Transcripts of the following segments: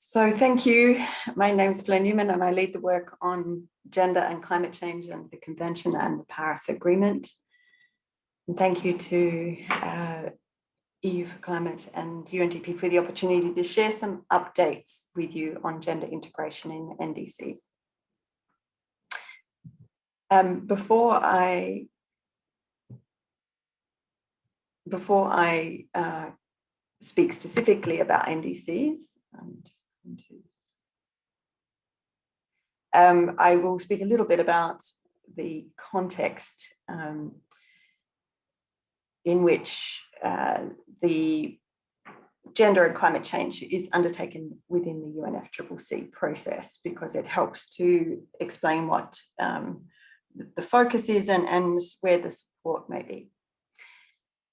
So thank you. My name is Fleur Newman and I lead the work on gender and climate change under the Convention and the Paris Agreement. And thank you to EU for Climate and UNDP for the opportunity to share some updates with you on gender integration in NDCs. Before I speak specifically about NDCs, I will speak a little bit about the context in which the gender and climate change is undertaken within the UNFCCC process, because it helps to explain what the focus is and where the support may be.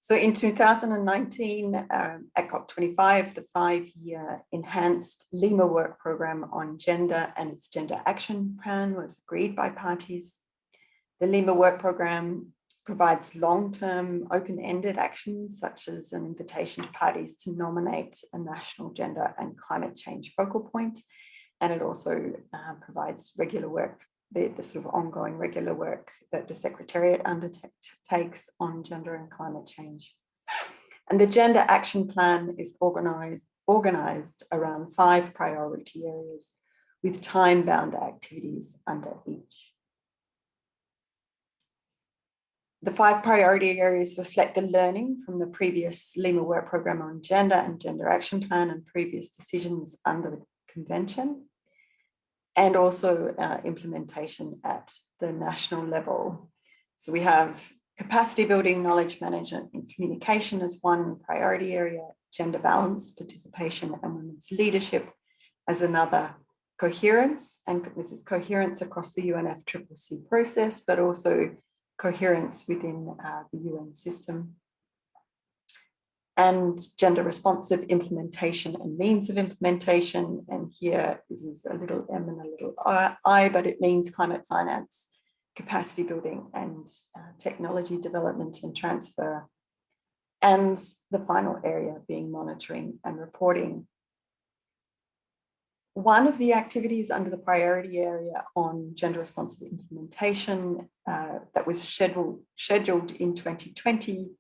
So in 2019, at COP25, the 5-year enhanced Lima work program on gender and its gender action plan was agreed by parties. The Lima work program provides long-term open-ended actions, such as an invitation to parties to nominate a national gender and climate change focal point. And it also provides regular work, the sort of ongoing regular work that the Secretariat undertakes on gender and climate change. And the gender action plan is organised around 5 priority areas with time-bound activities under each. The 5 priority areas reflect the learning from the previous Lima work program on gender and gender action plan and previous decisions under the convention, and also implementation at the national level. So we have capacity building, knowledge management and communication as one priority area, gender balance, participation and women's leadership as another, coherence, and this is coherence across the UNFCCC process, but also coherence within the UN system, and gender responsive implementation and means of implementation. And here, this is a little M and a little I, but it means climate finance, capacity building and technology development and transfer. And the final area being monitoring and reporting. One of the activities under the priority area on gender responsive implementation that was scheduled in 2020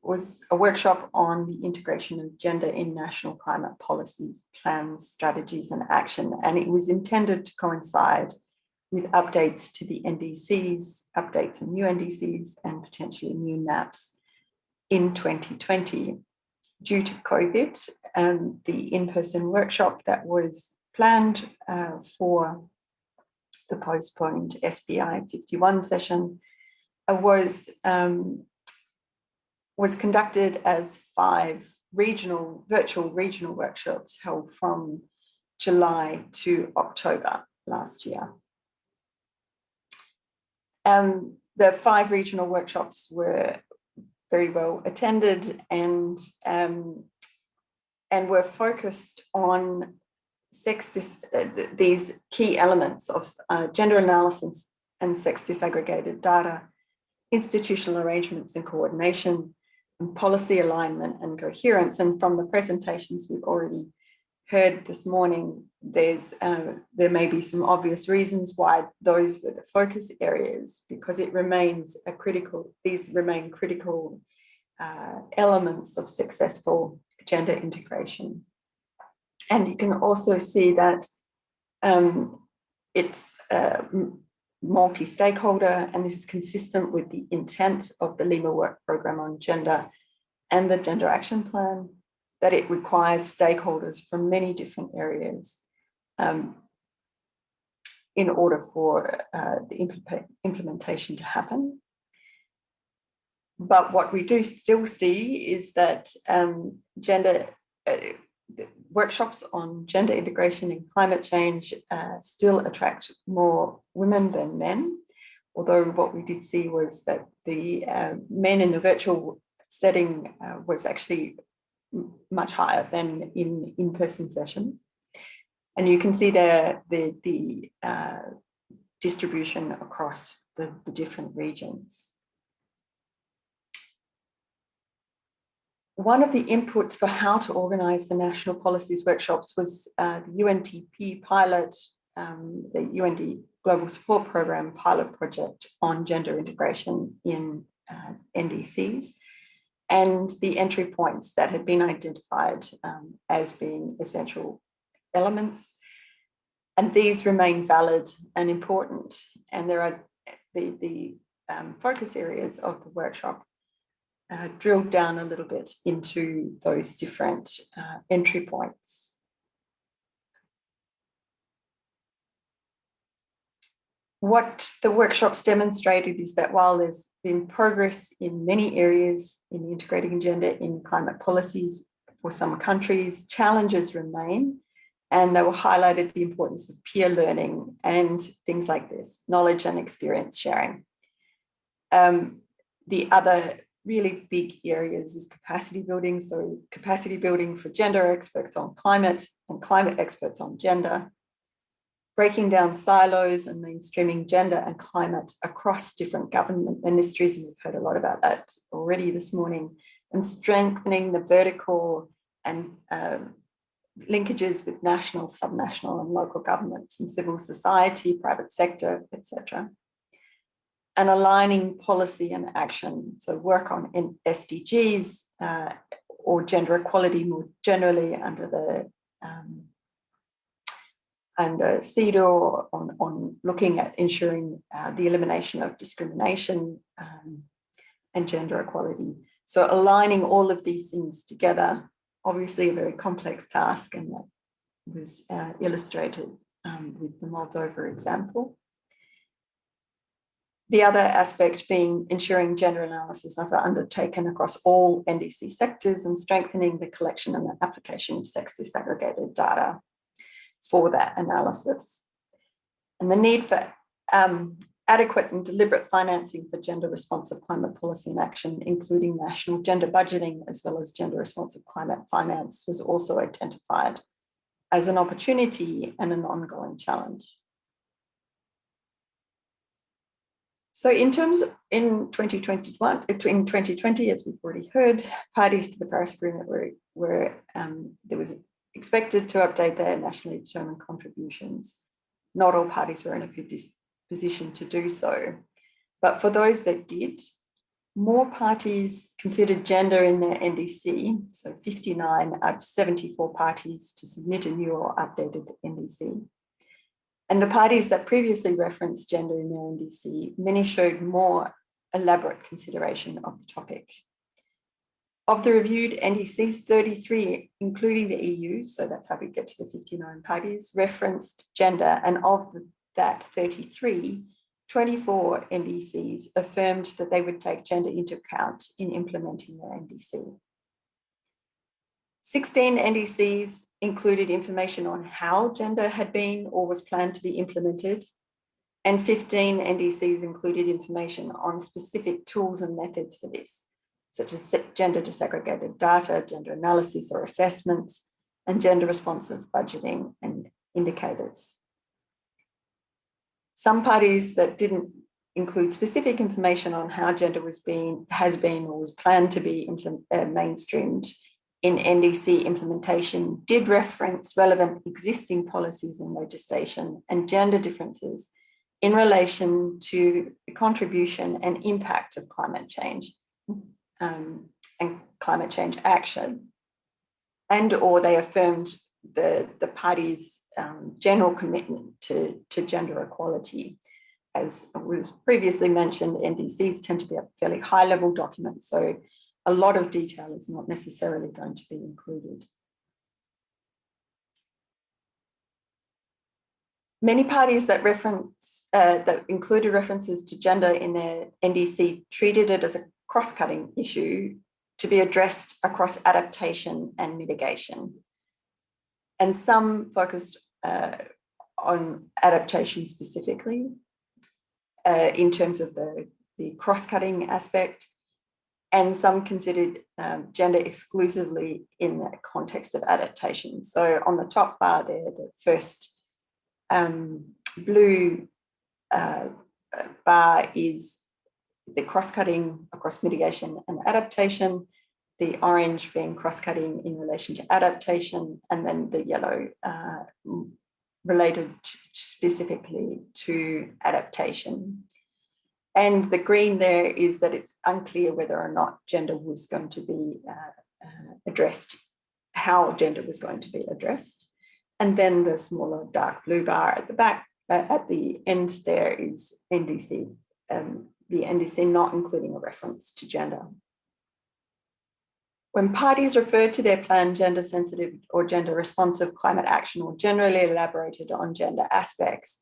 was a workshop on the integration of gender in national climate policies, plans, strategies and action. And it was intended to coincide with updates to the NDCs, updates on new NDCs and potentially new NAPs in 2020. Due to COVID, the in-person workshop that was planned for the postponed SBI 51 session was conducted as 5 virtual regional workshops held from July to October last year. The 5 regional workshops were very well attended and were focused on these key elements of gender analysis and sex disaggregated data, institutional arrangements and coordination, and policy alignment and coherence. And from the presentations we've already heard this morning, there may be some obvious reasons why those were the focus areas, because it remains these remain critical elements of successful gender integration. And you can also see that it's multi-stakeholder, and this is consistent with the intent of the Lima work program on gender and the gender action plan, that it requires stakeholders from many different areas in order for the implementation to happen. But what we do still see is that workshops on gender integration in climate change still attract more women than men, although what we did see was that the men in the virtual setting was actually much higher than in in-person sessions. And you can see there the distribution across the different regions. one of the inputs for how to organise the national policies workshops was the UNTP pilot, the UND Global Support Program pilot project on gender integration in NDCs, and the entry points that had been identified as being essential elements. And these remain valid and important. And there are the focus areas of the workshop drilled down a little bit into those different entry points. What the workshops demonstrated is that while there's been progress in many areas in integrating gender in climate policies for some countries, challenges remain, and they were highlighted the importance of peer learning and things like this, knowledge and experience sharing. The other really big areas is capacity building, so capacity building for gender experts on climate and climate experts on gender, breaking down silos and mainstreaming gender and climate across different government ministries, and we've heard a lot about that already this morning, and strengthening the vertical and linkages with national, subnational and local governments and civil society, private sector, etc. And aligning policy and action, so work on SDGs or gender equality more generally under the CEDAW on looking at ensuring the elimination of discrimination and gender equality. So aligning all of these things together, obviously a very complex task, and that was illustrated with the Moldova example. The other aspect being ensuring gender analysis is undertaken across all NDC sectors and strengthening the collection and the application of sex disaggregated data for that analysis. And the need for adequate and deliberate financing for gender responsive climate policy and action, including national gender budgeting as well as gender responsive climate finance, was also identified as an opportunity and an ongoing challenge. So in 2020, as we've already heard, parties to the Paris Agreement were there was expected to update their nationally determined contributions. Not all parties were in a position to do so. But for those that did, more parties considered gender in their NDC, so 59 out of 74 parties to submit a new or updated NDC. And the parties that previously referenced gender in their NDC, many showed more elaborate consideration of the topic. Of the reviewed NDCs, 33, including the EU, so that's how we get to the 59 parties, referenced gender, and of that 33, 24 NDCs affirmed that they would take gender into account in implementing their NDC. 16 NDCs included information on how gender had been or was planned to be implemented, and 15 NDCs included information on specific tools and methods for this, such as gender disaggregated data, gender analysis or assessments, and gender responsive budgeting and indicators. Some parties that didn't include specific information on how gender has been or was planned to be mainstreamed in NDC implementation did reference relevant existing policies and legislation and gender differences in relation to the contribution and impact of climate change and climate change action, and or they affirmed the parties' general commitment to gender equality. As was previously mentioned, NDCs tend to be a fairly high-level document, so a lot of detail is not necessarily going to be included. Many parties that included references to gender in their NDC treated it as a cross-cutting issue to be addressed across adaptation and mitigation. And some focused on adaptation specifically in terms of the cross-cutting aspect, and some considered gender exclusively in the context of adaptation. So on the top bar there, the first blue bar is the cross-cutting across mitigation and adaptation, the orange being cross-cutting in relation to adaptation, and then the yellow related specifically to adaptation. And the green there is that it's unclear whether or not gender was going to be addressed, how gender was going to be addressed. And then the smaller dark blue bar at the back, at the end there is NDC, the NDC not including a reference to gender. When parties refer to their planned gender sensitive or gender responsive climate action, or generally elaborated on gender aspects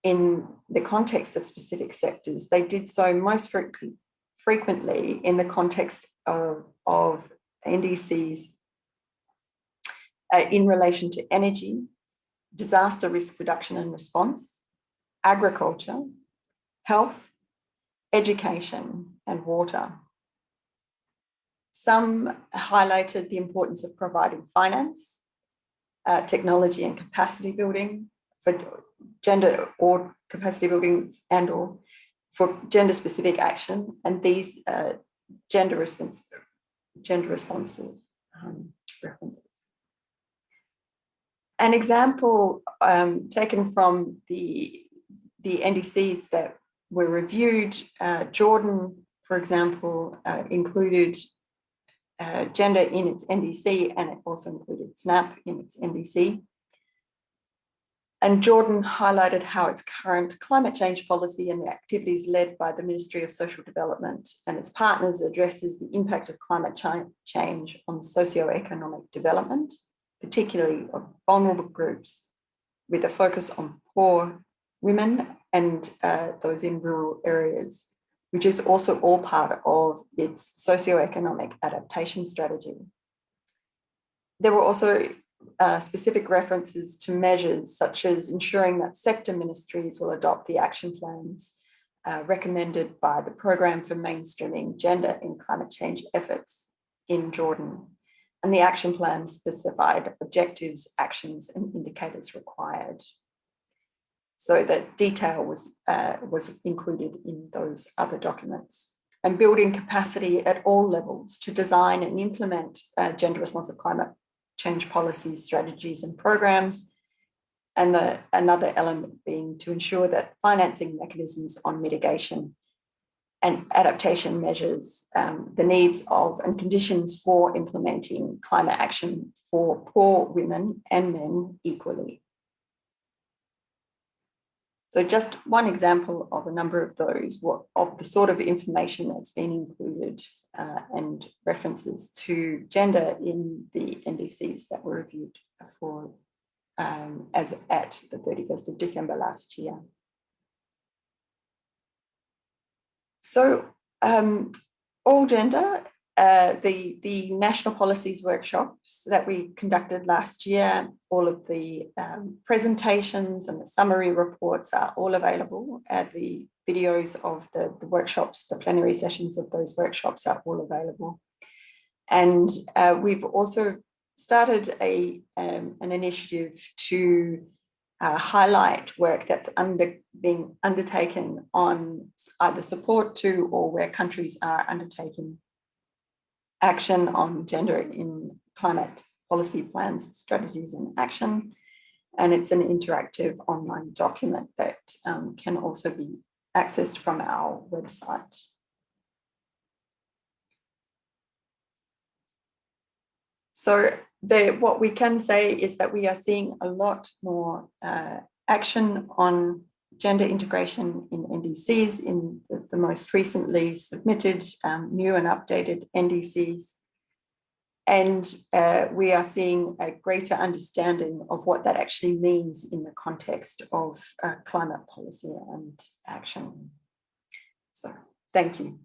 in the context of specific sectors, they did so most frequently in the context of NDCs in relation to energy, disaster risk reduction and response, agriculture, health, education, and water. Some highlighted the importance of providing finance, technology and capacity building for gender or capacity building and or for gender specific action, and these gender responsive references. An example taken from the NDCs that were reviewed, Jordan, for example, included gender in its NDC, and it also included SNAP in its NDC. And Jordan highlighted how its current climate change policy and the activities led by the Ministry of Social Development and its partners addresses the impact of climate change on socioeconomic development, particularly of vulnerable groups, with a focus on poor women and those in rural areas, which is also all part of its socioeconomic adaptation strategy. There were also specific references to measures such as ensuring that sector ministries will adopt the action plans recommended by the Program for Mainstreaming Gender in Climate Change Efforts in Jordan. And the action plans specified objectives, actions, and indicators required. So that detail was included in those other documents. And building capacity at all levels to design and implement gender responsive climate change policies, strategies, and programs. And another element being to ensure that financing mechanisms on mitigation and adaptation measures the needs of and conditions for implementing climate action for poor women and men equally. So just one example of a number of those, of the sort of information that's been included and references to gender in the NDCs that were reviewed for as at the 31st of December last year. So all gender, the national policies workshops that we conducted last year, all of the presentations and the summary reports are all available. The videos of the workshops, the plenary sessions of those workshops are all available. And we've also started an initiative to highlight work that's being undertaken on either support to or where countries are undertaking action on gender in climate policy plans, strategies, and action. And it's an interactive online document that can also be accessed from our website. So what we can say is that we are seeing a lot more action on gender integration in NDCs in the most recently submitted new and updated NDCs. And we are seeing a greater understanding of what that actually means in the context of climate policy and action. So thank you.